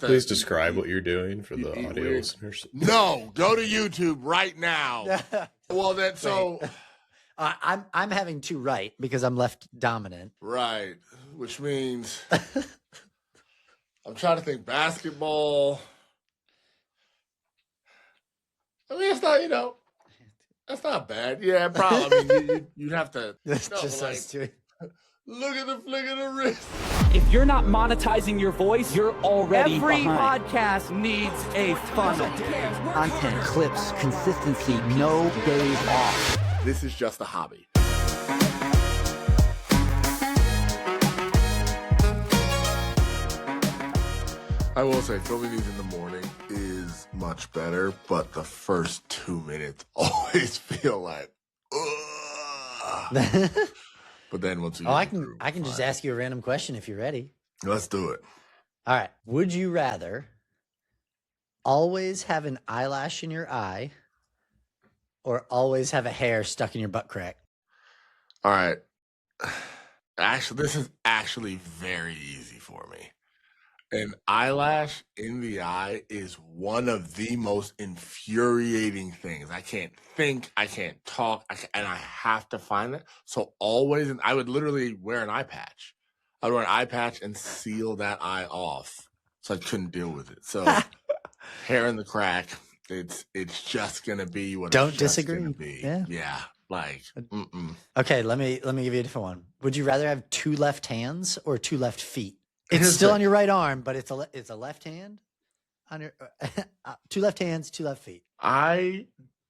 Please describe what you're doing for the audio listeners. No, go to YouTube right now. Well, then, so I'm having two right because I'm left dominant. right, which means I'm trying to think basketball. I mean, it's not, that's not bad. Yeah, probably. I mean, you'd have to. That's just us two. Look at the flick of the wrist. If you're not monetizing your voice, you're already Every behind. podcast needs a funnel. Content, clips, consistency, no days off. This is just a hobby. I will say, filming these in the morning is much better, but the first 2 minutes always feel like, ugh. But then once you I can just ask you a random question if you're ready. Let's do it. All right. Would you rather always have an eyelash in your eye or always have a hair stuck in your butt crack? All right. Actually, this is actually very easy for me. An eyelash in the eye is one of the most infuriating things. I can't think, I can't talk, and I have to find it. So always, and I would literally wear an eye patch. I would wear an eye patch and seal that eye off, so I couldn't deal with it. So hair in the crack, it's just gonna be what. Don't it's disagree. Gonna be. Yeah. Like. Okay, let me give you a different one. Would you rather have two left hands or two left feet? It's Here's still the- on your right arm, but it's a left hand on your two left hands, two left feet. I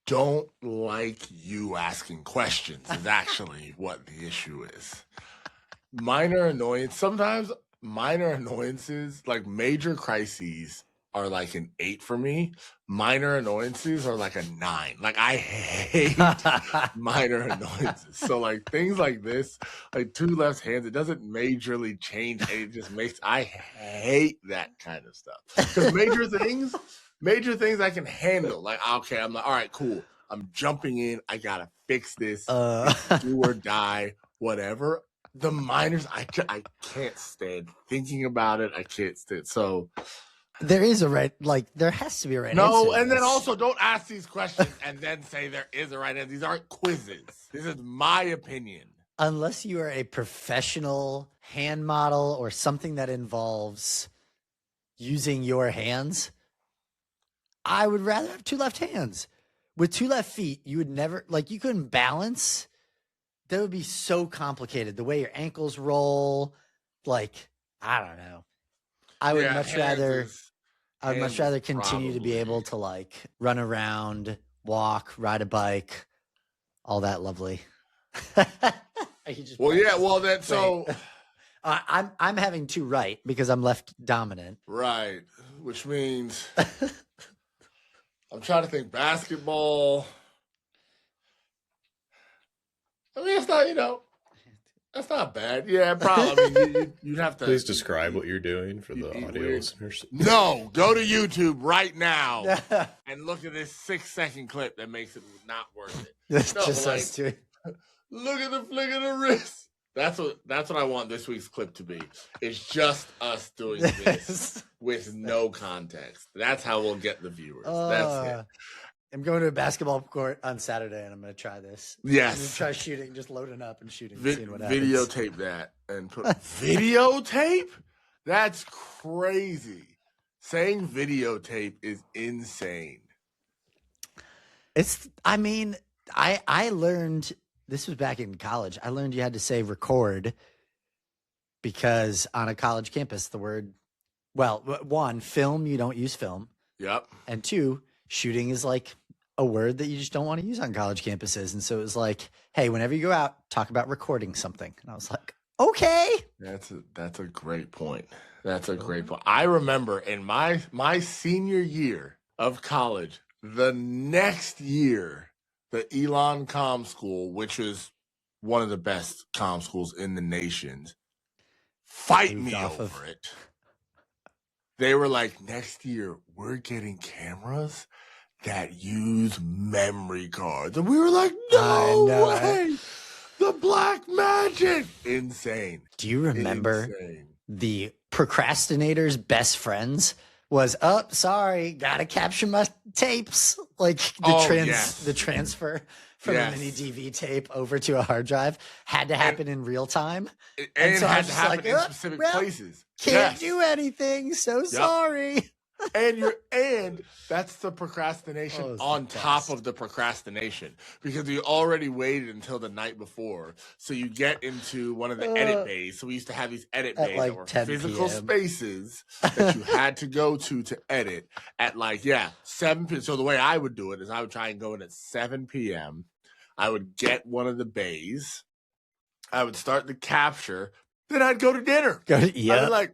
don't like you asking questions is actually what the issue is. Minor annoyance. Sometimes minor annoyances, like major crises, are like an 8 for me. Minor annoyances are like a 9. Like I hate minor annoyances. So like things like this, like two left hands, it doesn't majorly change. It just makes, I hate that kind of stuff. Because major things I can handle. Like, okay, I'm like, all right, cool. I'm jumping in. I gotta fix this. Do or die, whatever. The minors, I can't stand thinking about it. I can't stand. So there is a right, like there has to be a right answer. no, to and then this. also don't ask these questions and then say there is a right answer. These aren't quizzes. This is my opinion. Unless you are a professional hand model or something that involves using your hands, I would rather have two left hands. With two left feet, you would never, like, you couldn't balance. That would be so complicated. The way your ankles roll, like, I don't know. I would much rather continue to be able to, like, run around, walk, ride a bike, all that lovely. Well, yeah, well then, so I'm having two right because I'm left dominant. right, which means I'm trying to think basketball. I mean, it's not, that's not bad. Yeah, probably. I mean, you'd have to. Please describe what you're doing for the audio listeners. No, go to YouTube right now and look at this 6-second clip that makes it not worth it. That's No, just like, us two. Look at the flick of the wrist. That's what I want this week's clip to be. It's just us doing this with no context. That's how we'll get the viewers. That's it. I'm going to a basketball court on Saturday, and I'm going to try this. Yes. I'm going to try shooting, just loading up and shooting, and seeing what happens. Videotape that and put videotape? That's crazy. Saying videotape is insane. I learned, this was back in college, I learned you had to say record because on a college campus, the word, well, one, film, you don't use film. Yep. And two, shooting is like a word that you just don't want to use on college campuses. And so it was like, hey, whenever you go out, talk about recording something. And I was like, okay. That's a great point. That's a great point. I remember in my senior year of college, the next year, the Elon Comm School, which is one of the best comm schools in the nation, fight me over it. They were like, next year, we're getting cameras that use memory cards. And we were like, no way. The black magic. Insane. Do you remember the procrastinators' best friends was up. Sorry, gotta capture my tapes. Like the transfer from a mini DV tape over to a hard drive had to happen in real time. And so had to happen in specific places. Can't do anything. So sorry. And that's the procrastination on top of the procrastination, because you already waited until the night before. So you get into one of the edit bays. So we used to have these edit bays that were physical spaces that you had to go to edit at 7 p.m. So the way I would do it is I would try and go in at 7 p.m. I would get one of the bays. I would start the capture. Then I'd go to dinner. I'd be like,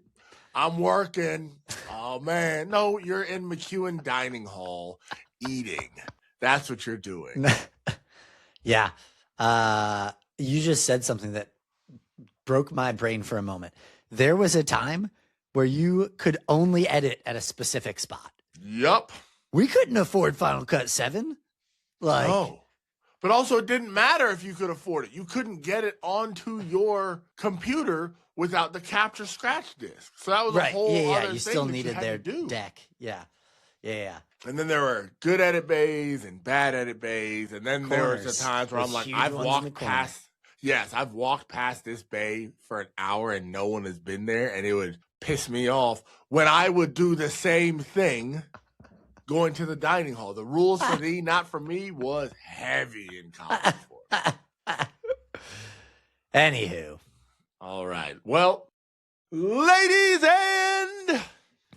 I'm working. Oh, man. No, you're in McEwen Dining Hall eating. That's what you're doing. Yeah. You just said something that broke my brain for a moment. There was a time where you could only edit at a specific spot. Yup. We couldn't afford Final Cut 7. No. But also, it didn't matter if you could afford it. You couldn't get it onto your computer without the capture scratch disk. So that was a whole other thing. You still needed their do. deck. Yeah. And then there were good edit bays and bad edit bays. And then there were times where I'm like, I've walked past this bay for an hour and no one has been there. And it would piss me off when I would do the same thing going to the dining hall. The rules for thee, not for me, was heavy in college. Anywho. All right. Well, ladies and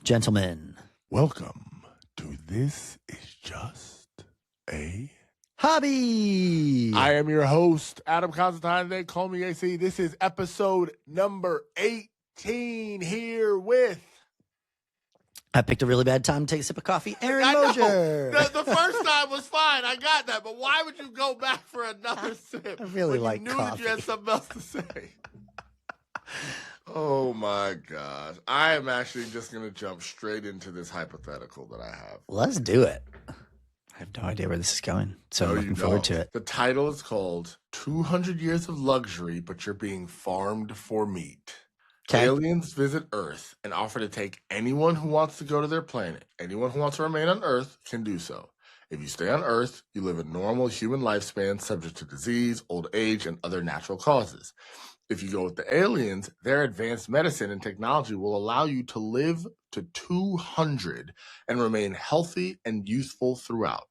gentlemen, welcome to This Is Just a Hobby. I am your host, Adam Constantine. They call me AC. This is episode number 18 here with... I picked a really bad time to take a sip of coffee. Aaron Mosier. The first time was fine. I got that. But why would you go back for another sip? I really like coffee. You knew that you had something else to say. Oh, my gosh. I am actually just going to jump straight into this hypothetical that I have. Let's do it. I have no idea where this is going, so I'm looking forward to it. The title is called 200 Years of Luxury, but You're Being Farmed for Meat. Okay. Aliens visit Earth and offer to take anyone who wants to go to their planet. Anyone who wants to remain on Earth can do so. If you stay on Earth, you live a normal human lifespan subject to disease, old age, and other natural causes. If you go with the aliens, their advanced medicine and technology will allow you to live to 200 and remain healthy and youthful throughout.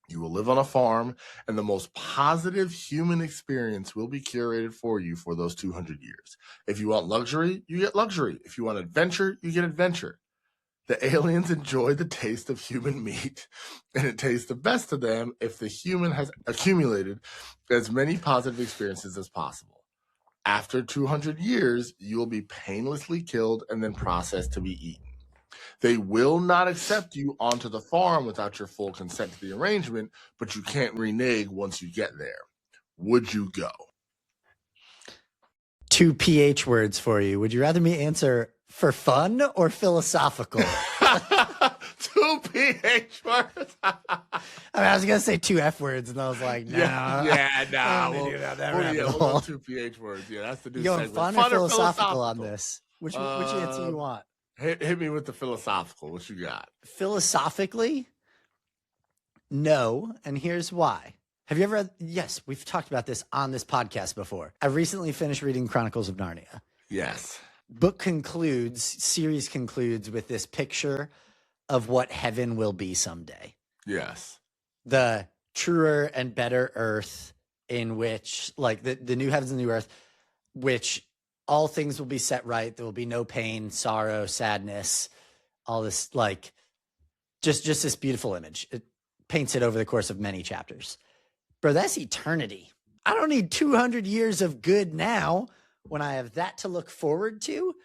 You will live on a farm, and the most positive human experience will be curated for you for those 200 years. If you want luxury, you get luxury. If you want adventure, you get adventure. The aliens enjoy the taste of human meat, and it tastes the best to them if the human has accumulated as many positive experiences as possible. After 200 years, you will be painlessly killed and then processed to be eaten. They will not accept you onto the farm without your full consent to the arrangement, but you can't renege once you get there. Would you go? 2 PH words for you. Would you rather me answer for fun or philosophical? 2 PH words. I was going to say 2 F words, and I was like, no. Nah. We'll go 2 PH words. Yeah, that's the new segment. You going fun or philosophical on this? Which answer you want? Hit me with the philosophical. What you got? Philosophically, no. And here's why. Have you ever... Yes, we've talked about this on this podcast before. I recently finished reading Chronicles of Narnia. Yes. Series concludes with this picture of what heaven will be someday. Yes. The truer and better earth in which, like the new heavens and new earth, which... all things will be set right. There will be no pain, sorrow, sadness, all this, like, just this beautiful image. It paints it over the course of many chapters. Bro, that's eternity. I don't need 200 years of good now when I have that to look forward to.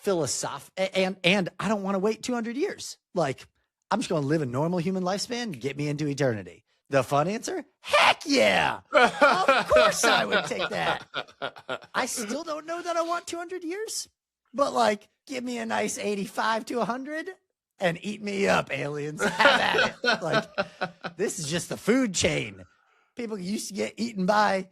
And I don't want to wait 200 years. Like, I'm just going to live a normal human lifespan, get me into eternity. The fun answer? Heck yeah! Of course I would take that. I still don't know that I want 200 years, but like, give me a nice 85 to 100 and eat me up, aliens. Have at it. Like, this is just the food chain. People used to get eaten by,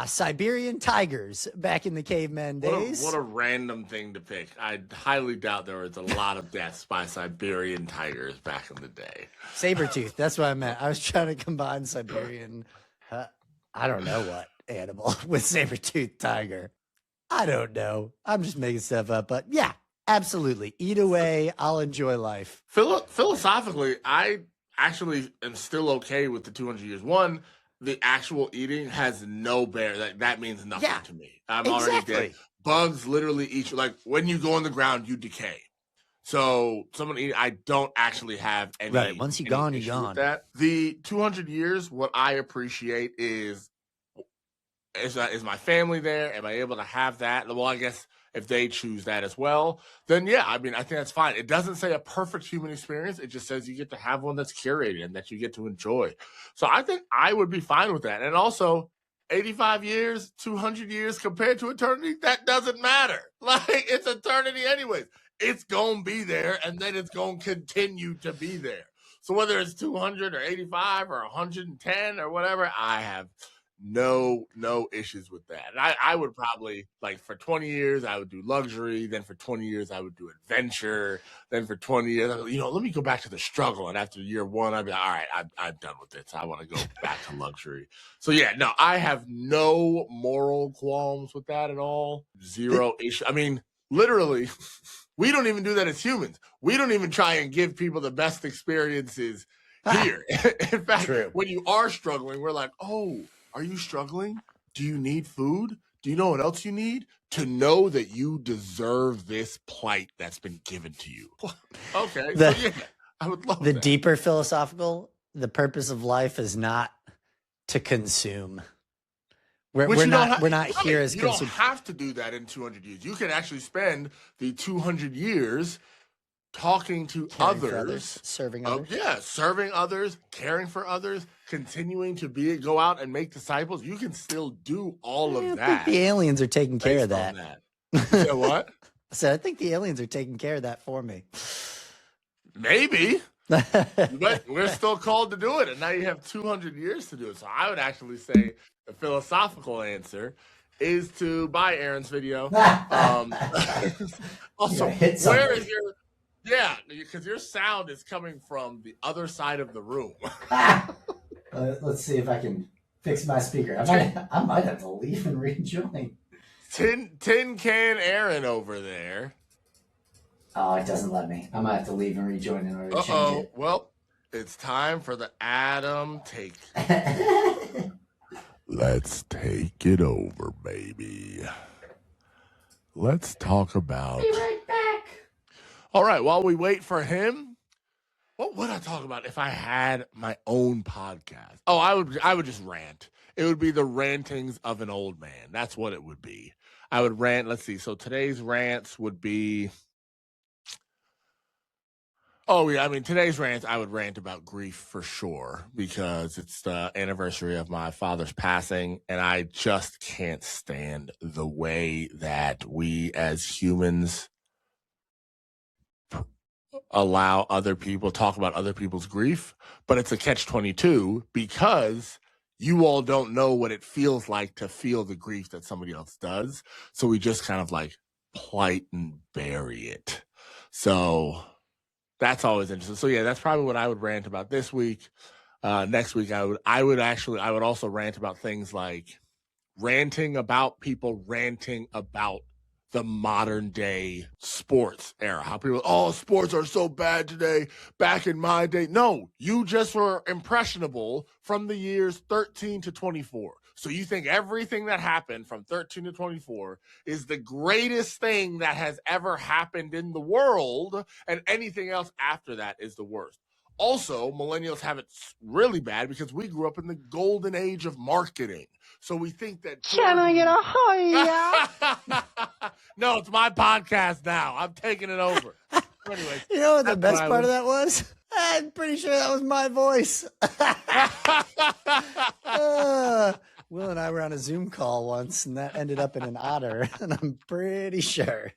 Siberian tigers back in the caveman days. What a random thing to pick. I highly doubt there was a lot of deaths by Siberian tigers back in the day. Sabertooth. That's what I meant. I was trying to combine Siberian, I don't know what animal with saber-toothed tiger. I don't know. I'm just making stuff up, but yeah, absolutely. Eat away. I'll enjoy life. Philosophically, I actually am still okay with the 200 years. One, the actual eating has no bear. That means nothing to me. I'm already dead. Bugs literally eat you. Like when you go on the ground, you decay. So someone eat. I don't actually have any. Right. Once you're gone, you're gone. That the 200 years. What I appreciate is my family there? Am I able to have that? Well, I guess if they choose that as well, then yeah, I mean, I think that's fine. It doesn't say a perfect human experience. It just says you get to have one that's curated and that you get to enjoy. So I think I would be fine with that. And also 85 years, 200 years compared to eternity, that doesn't matter. Like it's eternity anyways. It's going to be there and then it's going to continue to be there. So whether it's 200 or 85 or 110 or whatever, I have no issues with that. And I would probably, like, for 20 years, I would do luxury. Then for 20 years, I would do adventure. Then for 20 years, let me go back to the struggle. And after year one, I'd be like, all right, I'm done with this. I want to go back to luxury. So, yeah, no, I have no moral qualms with that at all. Zero issue. I mean, literally, we don't even do that as humans. We don't even try and give people the best experiences here. In fact, when you are struggling, we're like, oh, are you struggling? Do you need food? Do you know what else you need? To know that you deserve this plight that's been given to you. Okay. So yeah, I would love the that. deeper philosophical, the purpose of life is not to consume. We're not here as you consumers. don't have to do that in 200 years. You can actually spend the 200 years talking to others, serving others. Serving others, caring for others, continuing to go out and make disciples. You can still do all of that. I think the aliens are taking care of that. You know what? I said, I think the aliens are taking care of that for me. Maybe. But we're still called to do it. And now you have 200 years to do it. So I would actually say the philosophical answer is to buy Aaron's video. Also, where is your... Yeah, because your sound is coming from the other side of the room. Let's see if I can fix my speaker. I might have to leave and rejoin. Tin Can Aaron over there. Oh, it doesn't let me. I might have to leave and rejoin in order to change it. Well, it's time for the Adam take. Let's take it over, baby. Let's talk about... Be right back. All right, while we wait for him, what would I talk about if I had my own podcast? Oh, I would just rant. It would be the rantings of an old man. That's what it would be. I would rant. Let's see. So today's rants would be... Oh, yeah. I mean, today's rants, I would rant about grief for sure because it's the anniversary of my father's passing, and I just can't stand the way that we as humans allow other people talk about other people's grief, but it's a catch-22 because you all don't know what it feels like to feel the grief that somebody else does. So we just kind of like plight and bury it. So that's always interesting. So yeah, that's probably what I would rant about this week. Next week, I would also rant about things like ranting about people ranting about the modern day sports era. How people, sports are so bad today. Back in my day. No, you just were impressionable from the years 13 to 24. So you think everything that happened from 13 to 24 is the greatest thing that has ever happened in the world, and anything else after that is the worst. Also, millennials have it really bad because we grew up in the golden age of marketing. So we think that... Can I get a hi? No, it's my podcast now. I'm taking it over. Anyways, you know what the best part of that was? I'm pretty sure that was my voice. Will and I were on a Zoom call once, and that ended up in an otter, and I'm pretty sure.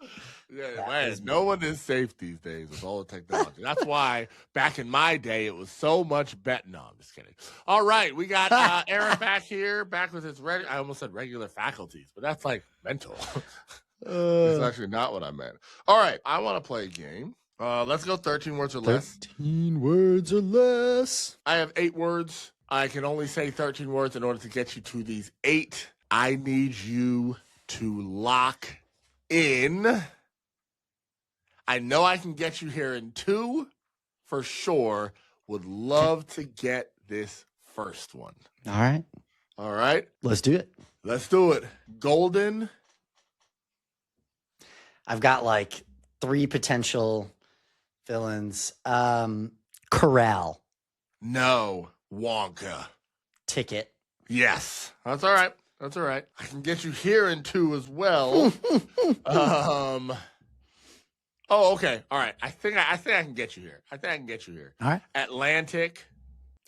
Yeah, man, no one is safe these days with all the technology. That's why back in my day, it was so much better. No, I'm just kidding. All right, we got Aaron back here, back with his I almost said regular faculties, but that's like mental. That's actually not what I meant. All right, I want to play a game. Let's go 13 words or less. 13 words or less. I have 8 words. I can only say 13 words in order to get you to these 8. I need you to lock in. I know I can get you here in 2 for sure. Would love to get this first one. All right. All right. Let's do it. Let's do it. Golden. I've got like 3 potential villains. Corral. No. Wonka. Ticket. Yes. That's all right. That's all right. I can get you here in 2 as well. Oh, okay. All right. I think I can get you here. I think I can get you here. All right. Atlantic.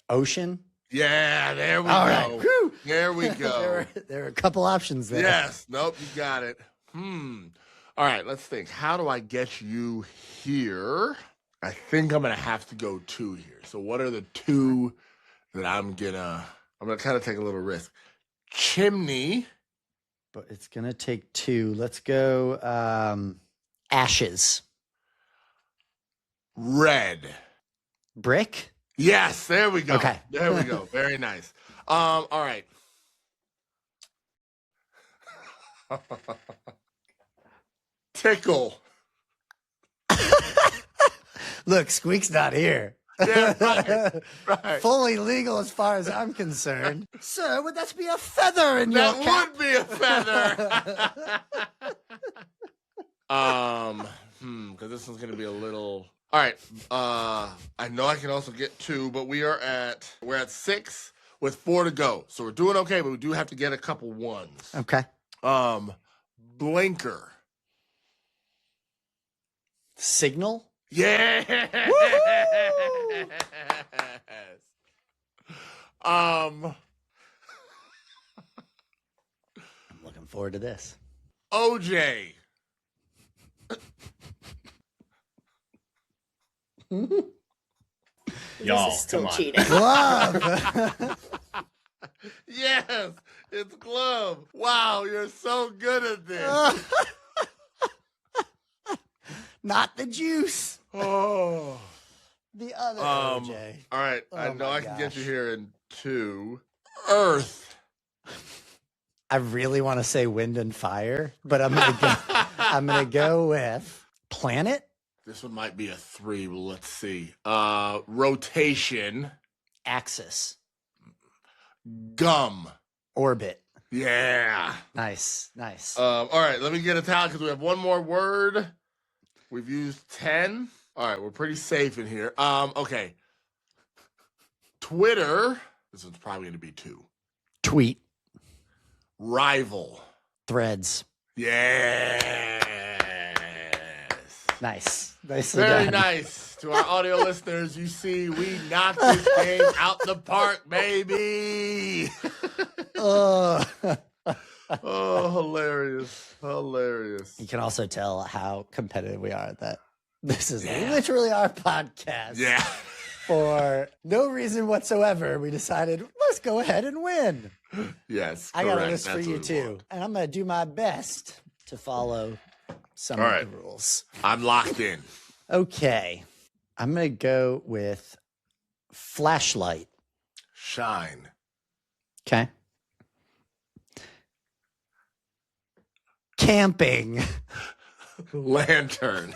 Ocean. Yeah, there we All go. right. Whew. There we go. there are a couple options there. Yes. Nope, you got it. All right, let's think. How do I get you here? I think I'm going to have to go 2 here. So what are the 2 that I'm going to kind of take a little risk. Chimney. But it's going to take 2. Let's go ashes. Red. Brick? Yes, there we go. Okay. There we go. Very nice. All right. Tickle. Look, Squeak's not here. Yeah, right. Fully legal as far as I'm concerned. Sir, would that be a feather in your cap? That would be a feather. Because this one's gonna be a little. All right. I know I can also get 2, but we're at 6 with 4 to go. So we're doing okay, but we do have to get a couple 1s. Okay. Blinker. Signal? Yeah. I'm looking forward to this. OJ. Y'all, Still come on. cheating. Glove. Yes, it's glove. Wow, you're so good at this. Not the juice. Oh. The other All OJ. right, I Oh know my I can get you gosh. here in 2. Earth. I really want to say wind and fire, but I'm gonna go with planet. This one might be a 3, but let's see. Rotation. Axis. Gum. Orbit. Yeah. Nice. All right, let me get a tally because we have 1 more word. We've used 10. All right, we're pretty safe in here. Okay. Twitter. This one's probably going to be 2. Tweet. Rival. Threads. Yes. Nice. Nicely Very done. nice. To our audio listeners, you see, we knocked this game out the park, baby. Oh. Oh, hilarious. Hilarious. You can also tell how competitive we are that this is literally our podcast. Yeah. For no reason whatsoever, we decided, let's go ahead and win. Yes. I got a correct. list for That's you what we too. want. And I'm going to do my best to follow some All of right. the rules. I'm locked in. Okay. I'm going to go with flashlight. Shine. Okay. Camping. Lantern.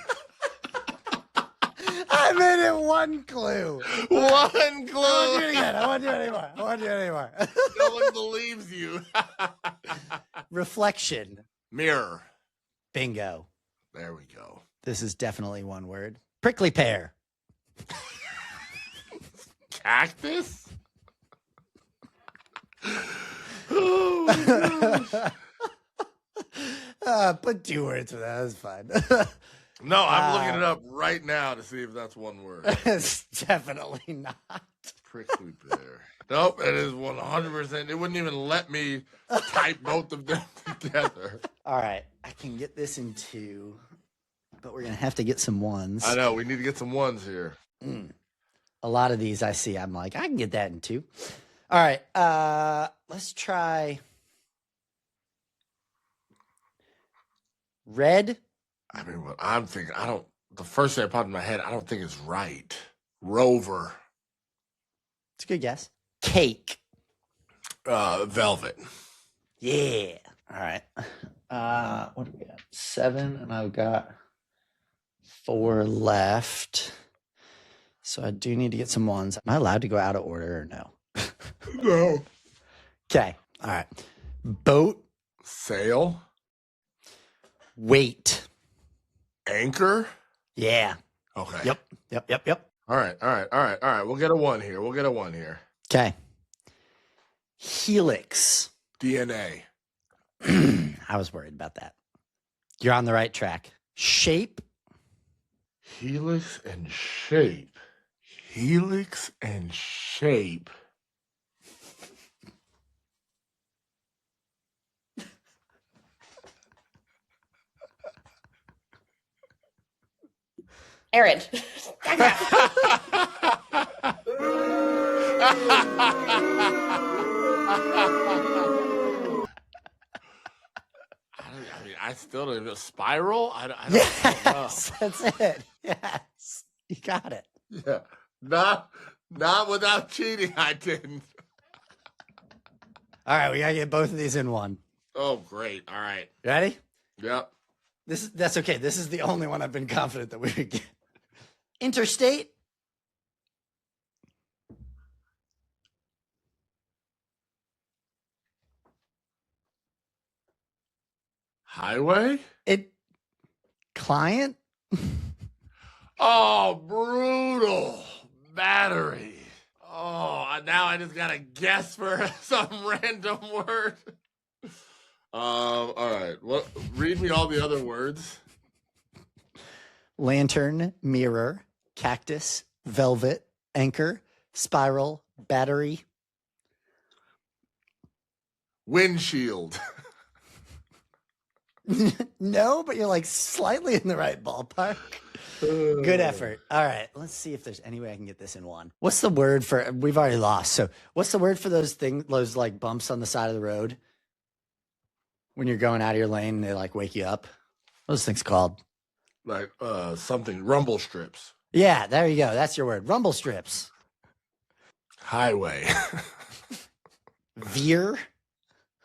I made it 1 clue. 1 I won't do it clue. again. I won't do it anymore. No one believes you. Reflection. Mirror. Bingo. There we go. This is definitely 1 word. Prickly pear. Cactus? Oh, my gosh. Put 2 words for that. That's fine. No, I'm looking it up right now to see if that's 1 word. It's definitely not. Prickly pear. Nope, it is 100%. It wouldn't even let me type both of them together. All right, I can get this in 2, but we're gonna have to get some ones. I know, we need to get some ones here. A lot of these I see, I'm like, I can get that in 2. All right, let's try red. I mean, what I'm thinking, the first thing that popped in my head, I don't think it's right. Rover. It's a good guess. Cake. Velvet. Yeah. All right. What do we got? 7, and I've got 4 left. So I do need to get some ones. Am I allowed to go out of order or no? No. Okay. All right. Boat. Sail. Weight. Anchor. Yeah. Okay. Yep. All right. We'll get a 1 here. Okay. Helix. DNA. I was worried about that. You're on the right track. Shape. Helix and shape. Helix and shape. Arid. I still don't even know. Spiral? I don't Yes, that's it. Yes, you got it. know. Yeah. Not without cheating, I didn't. All right, we gotta get both of these in 1. Oh, great. All right. Ready? Yep. That's okay. This is the only one I've been confident that we would get. Interstate. Highway? Client. Oh, brutal. Battery. Oh, now I just gotta guess for some random word. All right. Well, read me all the other words. Lantern, mirror, cactus, velvet, anchor, spiral, battery. Windshield. No, but you're like slightly in the right ballpark. Good effort. All right, let's see if there's any way I can get this in 1. What's the word for? We've already lost. So, what's the word for those like bumps on the side of the road when you're going out of your lane and they like wake you up? What are those things called? Like something. Rumble strips. Yeah, there you go. That's your word. Rumble strips. Highway. Veer.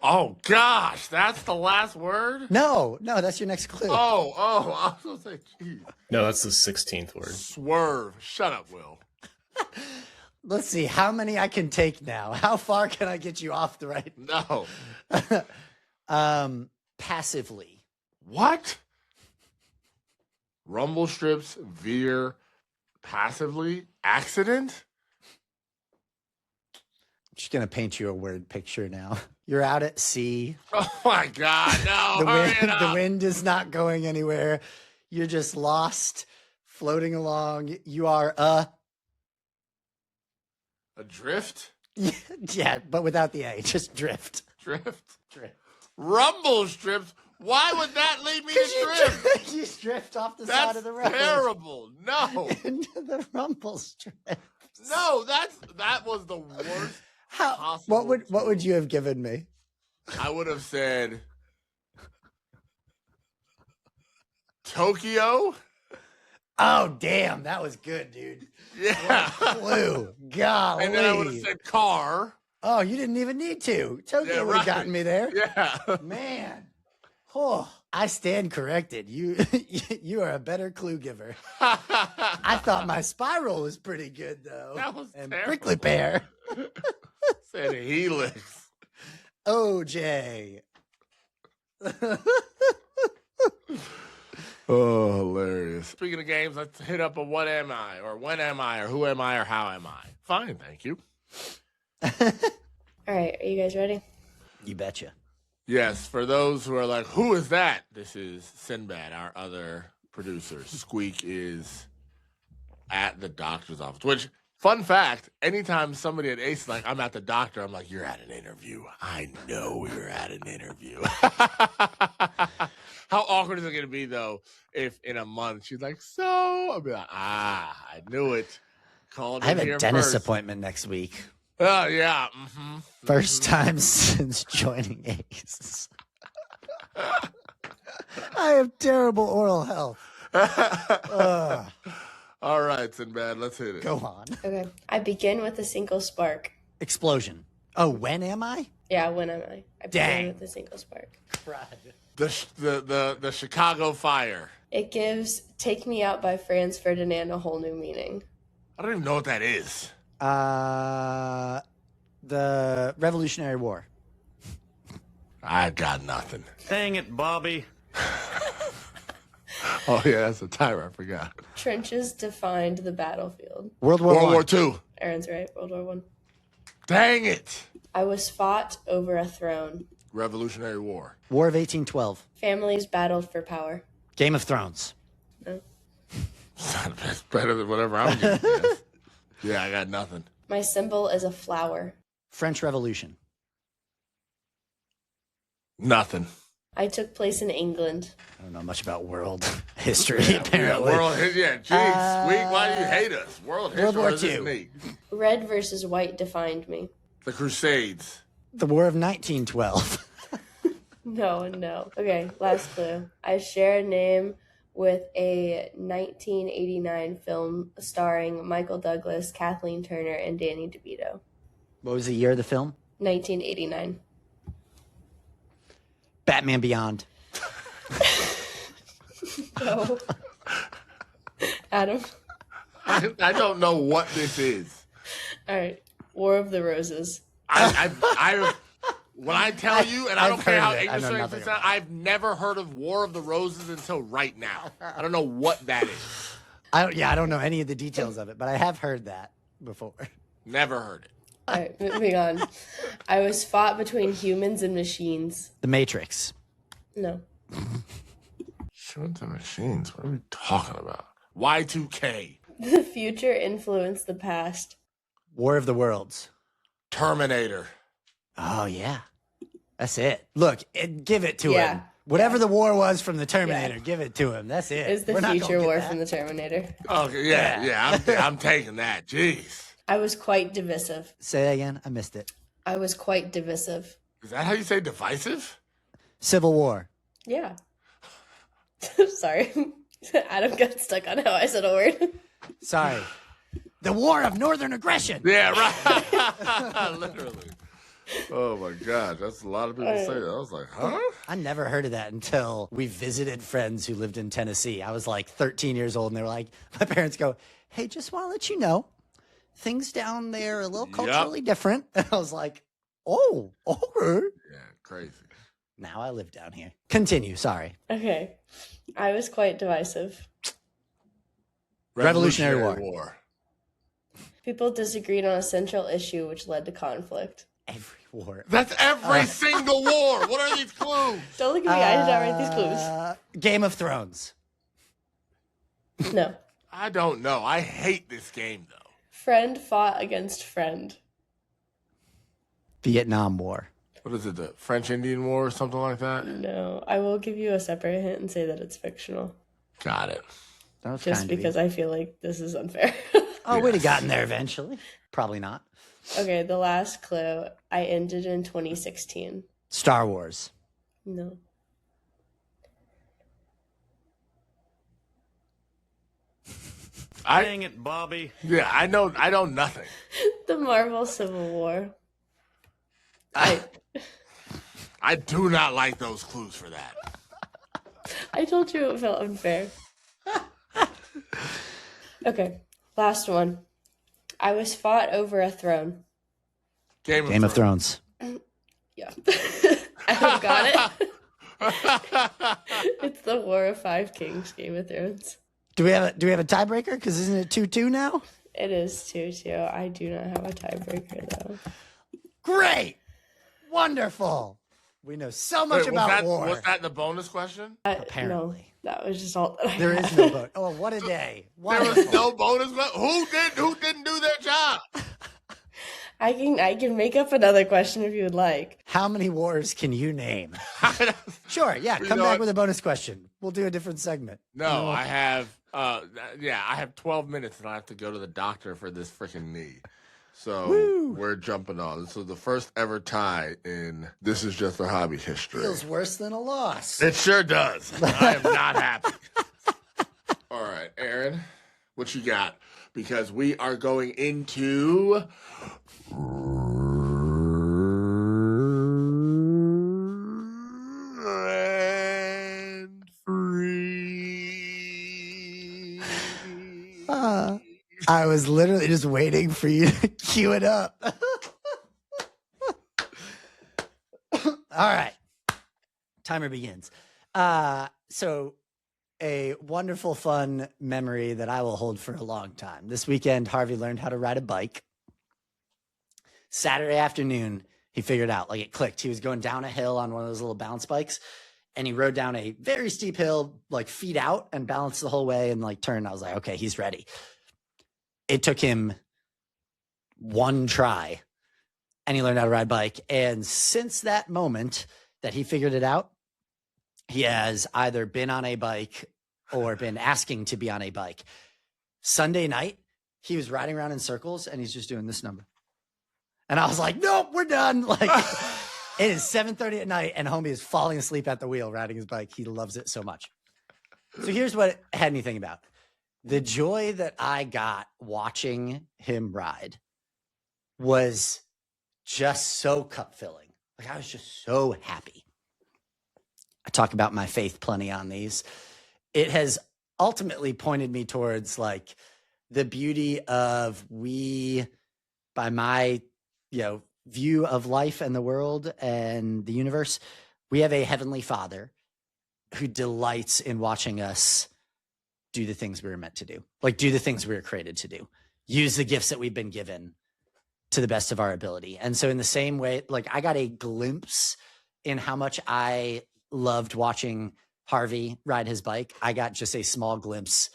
Oh, gosh. That's the last word? No, that's your next clue. Oh. I was going to say, geez. No, that's the 16th word. Swerve. Shut up, Will. Let's see how many I can take now. How far can I get you off the right? No. Passively. What? Rumble strips, veer, passively, accident? I'm just gonna paint you a word picture now. You're out at sea. Oh my God, no. The wind is not going anywhere. You're just lost, floating along. You are Adrift? yeah, but without the A, just drift. Drift? Drift. Rumble strips? Why would that lead me to drift? You drift off the That's side of the road. terrible. No. Into the rumble strip. No, that was the worst possible. What would you have given me? I would have said Tokyo. Oh damn, that was good, dude. Yeah. Clue. Golly. And then I would have said car. Oh, you didn't even need to. Tokyo Yeah, would have right. gotten me there. Yeah. Man. Oh, I stand corrected. You you are a better clue giver. I thought my spiral was pretty good though. That was and terrible. prickly pear. Said helix. OJ. Oh, hilarious. Speaking of games, let's hit up a what am I, or when am I, or who am I, or how am I. Fine, thank you. All right, are you guys ready? You betcha. Yes, for those who are like, who is that? This is Sinbad, our other producer. Squeak is at the doctor's office, which Fun fact, anytime somebody at Ace is like, I'm at the doctor, I'm like, you're at an interview. I know you're at an interview. How awkward is it going to be, though, if in a month she's like, so? I'll be like, I knew it. Called I have in a here dentist first. appointment next week. Oh, yeah. First time since joining Ace. I have terrible oral health. Ugh. All right, Sinbad, let's hit it. Go on. Okay. I begin with a single spark. Explosion. Oh, when am I? Yeah, when am I? I Dang. begin with a single spark. The Chicago fire. It gives Take Me Out by Franz Ferdinand a whole new meaning. I don't even know what that is. The Revolutionary War. I got nothing. Dang it, Bobby. Oh, yeah, that's a timer. I forgot. Trenches defined the battlefield. World War World I. War II. Aaron's right. World War One. Dang it. I was fought over a throne. Revolutionary War. War of 1812. Families battled for power. Game of Thrones. No. That's better than whatever I'm going to guess. Yeah, I got nothing. My symbol is a flower. French Revolution. Nothing. I took place in England. I don't know much about world history, apparently. Yeah, world history. Yeah, geez, Squeak, why do you hate us? World history World War is just II. neat. Red versus white defined me. The Crusades. The War of 1912. No. Okay, last clue. I share a name with a 1989 film starring Michael Douglas, Kathleen Turner, and Danny DeVito. What was the year of the film? 1989. Batman Beyond. No. Adam. I don't know what this is. All right. War of the Roses. When I tell you, and I don't I've care how heard of it. I English know it nothing is, about it. I've never heard of War of the Roses until right now. I don't know what that is. I don't know any of the details of it, but I have heard that before. Never heard it. All right, moving on. I was fought between humans and machines. The Matrix. No. Humans and machines. What are we talking about? Y2K. The future influenced the past. War of the Worlds. Terminator. Oh, yeah. That's it. Look, give it to Yeah. him. Whatever the war was from the Terminator, give it to him. That's it. It's the We're not future gonna get war that. from the Terminator. Okay, yeah. I'm taking that. Jeez. I was quite divisive. Say that again. I missed it. I was quite divisive. Is that how you say divisive? Civil War. Yeah. Sorry. Adam got stuck on how I said a word. Sorry. The War of Northern Aggression. Yeah, right. Literally. Oh my God, that's a lot of people say that. I was like, huh? I never heard of that until we visited friends who lived in Tennessee. I was like 13 years old, and they were like, my parents go, hey, just want to let you know, things down there are a little culturally different. And I was like, oh, okay. Yeah, crazy. Now I live down here. Continue, sorry. Okay. I was quite divisive. Revolutionary War. People disagreed on a central issue which led to conflict. Every war. That's every single war. What are these clues? Don't look at me. I did not write these Game of Thrones. clues. No. I don't know. I hate this game though. Friend fought against friend. Vietnam War. What is it? The French Indian War or something like that? No. I will give you a separate hint and say that it's fictional. Got it. That was Just kind of because I feel like this is unfair. Oh, we'd have gotten there eventually. Probably not. Okay, the last clue. I ended in 2016. Star Wars. No. Dang it, Bobby. Yeah, I know nothing. The Marvel Civil War. I do not like those clues for that. I told you it felt unfair. Okay, last one. I was fought over a throne. Game of Thrones. Yeah. I got it. It's the War of Five Kings, Game of Thrones. Do we have a tiebreaker? Because isn't it 2-2 now? It is 2-2. I do not have a tiebreaker, though. Great. Wonderful. We know so much Wait, about war. Was that the bonus question? Apparently. No, that was just all that I There had. is no vote. Oh, what a day. There Wonderful. was no bonus question? Who didn't do their job? I can make up another question if you would like. How many wars can you name? Sure, yeah. You Come know back what? with a bonus question. We'll do a different segment. No, I have I have 12 minutes and I have to go to the doctor for this freaking knee. So Woo! we're jumping on. This is the first ever tie in This Is Just a Hobby history. Feels worse than a loss. It sure does. I am not happy. All right, Aaron, what you got? Because we are going into and free. I was literally just waiting for you to cue it up. All right. Timer begins. So a wonderful, fun memory that I will hold for a long time. This weekend, Harvey learned how to ride a bike. Saturday afternoon, he figured out, like it clicked. He was going down a hill on one of those little bounce bikes, and he rode down a very steep hill, like feet out, and balanced the whole way and like turned. I was like, okay, he's ready. It took him one try, and he learned how to ride a bike. And since that moment that he figured it out, he has either been on a bike or been asking to be on a bike. Sunday night, he was riding around in circles, and he's just doing this number. And I was like, nope, we're done. Like, it is 7:30 at night, and homie is falling asleep at the wheel riding his bike. He loves it so much. So here's what it had me thinking about. The joy that I got watching him ride was just so cup filling. Like, I was just so happy. I talk about my faith plenty on these. It has ultimately pointed me towards like the beauty of by my, view of life and the world and the universe, we have a heavenly Father who delights in watching us do the things we were meant to do, like do the things we were created to do, use the gifts that we've been given to the best of our ability. And so in the same way, like I got a glimpse in how much I loved watching Harvey ride his bike. I got just a small glimpse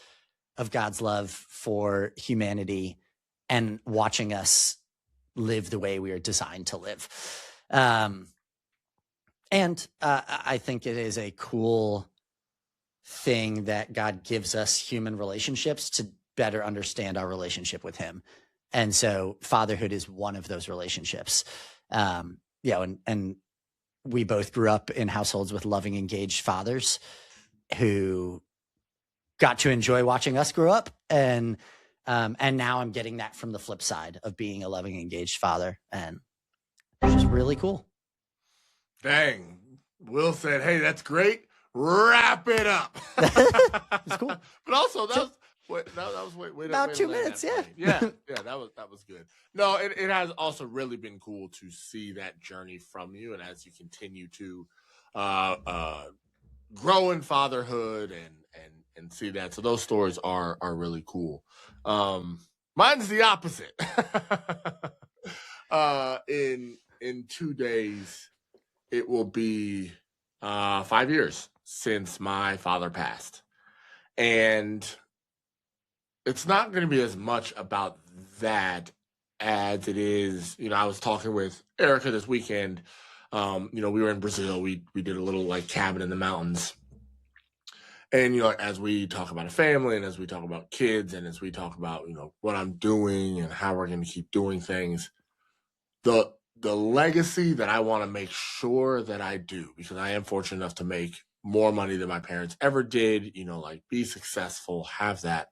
of God's love for humanity and watching us live the way we are designed to live. And I think it is a cool thing that God gives us human relationships to better understand our relationship with him. And so fatherhood is one of those relationships. And we both grew up in households with loving, engaged fathers who got to enjoy watching us grow up. And now I'm getting that from the flip side of being a loving, engaged father. And it's just really cool. Dang. Will said, hey, that's great. Wrap it up. It's cool. But also, that was way about 2 minutes, yeah. Yeah, that was good. No, it has also really been cool to see that journey from you, and as you continue to grow in fatherhood and see that. So those stories are really cool. Mine's the opposite. In 2 days, it will be 5 years since my father passed. And it's not going to be as much about that as it is, I was talking with Erica this weekend. We were in Brazil. We did a little like cabin in the mountains. And, as we talk about a family and as we talk about kids and as we talk about, what I'm doing and how we're going to keep doing things, the legacy that I want to make sure that I do, because I am fortunate enough to make more money than my parents ever did, be successful, have that,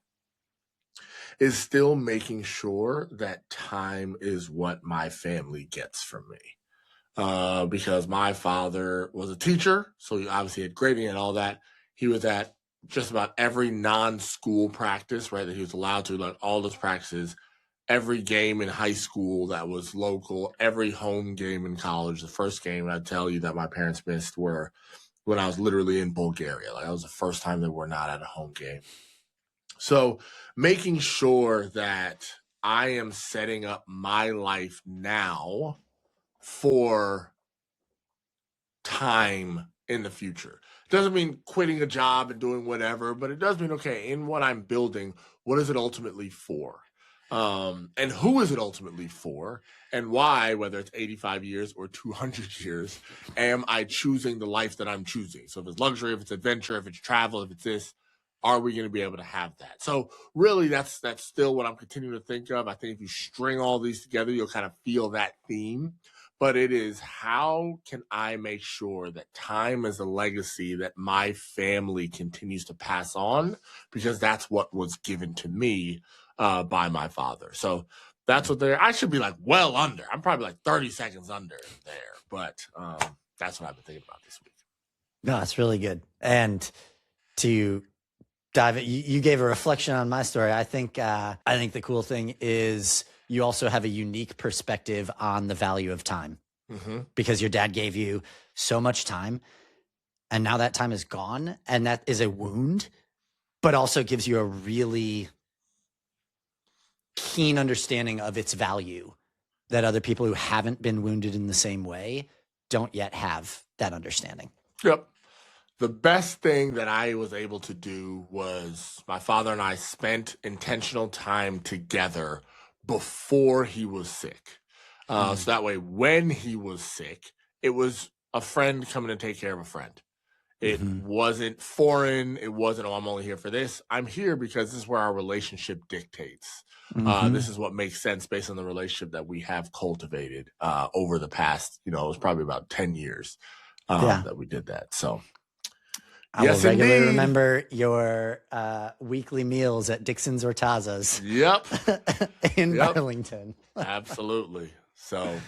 is still making sure that time is what my family gets from me. Because my father was a teacher, so he obviously had grading and all that. He was at just about every non-school practice, right, that he was allowed to, like all those practices, every game in high school that was local, every home game in college. The first game I'd tell you that my parents missed were when I was literally in Bulgaria. Like that was the first time they were not at a home game. So making sure that I am setting up my life now for time in the future. Doesn't mean quitting a job and doing whatever, but it does mean, okay, in what I'm building, what is it ultimately for? And who is it ultimately for? And why, whether it's 85 years or 200 years, am I choosing the life that I'm choosing? So if it's luxury, if it's adventure, if it's travel, if it's this, are we going to be able to have that? So really, that's still what I'm continuing to think of. I think if you string all these together, you'll kind of feel that theme. But it is, how can I make sure that time is a legacy that my family continues to pass on? Because that's what was given to me by my father. So that's what I should be like well under. I'm probably like 30 seconds under there. But that's what I've been thinking about this week. No, it's really good. And to dive in, you gave a reflection on my story. I think the cool thing is you also have a unique perspective on the value of time, because your dad gave you so much time, and now that time is gone, and that is a wound, but also gives you a really keen understanding of its value that other people who haven't been wounded in the same way don't yet have that understanding. Yep. The best thing that I was able to do was my father and I spent intentional time together before he was sick. So that way, when he was sick, it was a friend coming to take care of a friend. It wasn't foreign. It wasn't, oh, I'm only here for this. I'm here because this is where our relationship dictates. This is what makes sense based on the relationship that we have cultivated over the past, it was probably about 10 years that we did that. So I will regularly remember your weekly meals at Dixon's or Taza's. Yep. in Burlington. Absolutely. So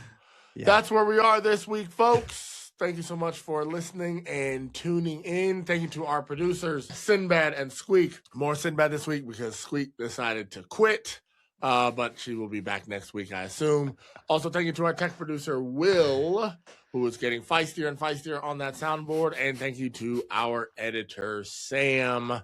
that's where we are this week, folks. Thank you so much for listening and tuning in. Thank you to our producers, Sinbad and Squeak. More Sinbad this week because Squeak decided to quit, but she will be back next week, I assume. Also, thank you to our tech producer, Will, who is getting feistier and feistier on that soundboard. And thank you to our editor, Sam.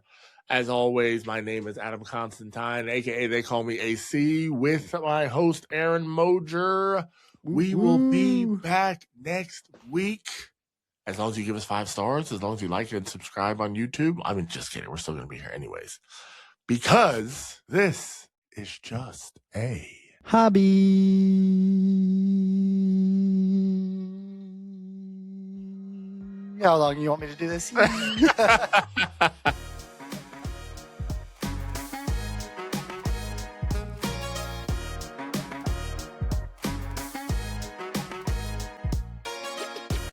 As always, my name is Adam Constantine, a.k.a. they call me AC, with my host, Aaron Moger. We will be back next week. As long as you give us 5 stars, as long as you like and subscribe on YouTube. I mean, just kidding. We're still going to be here anyways. Because this is just a hobby. How long do you want me to do this?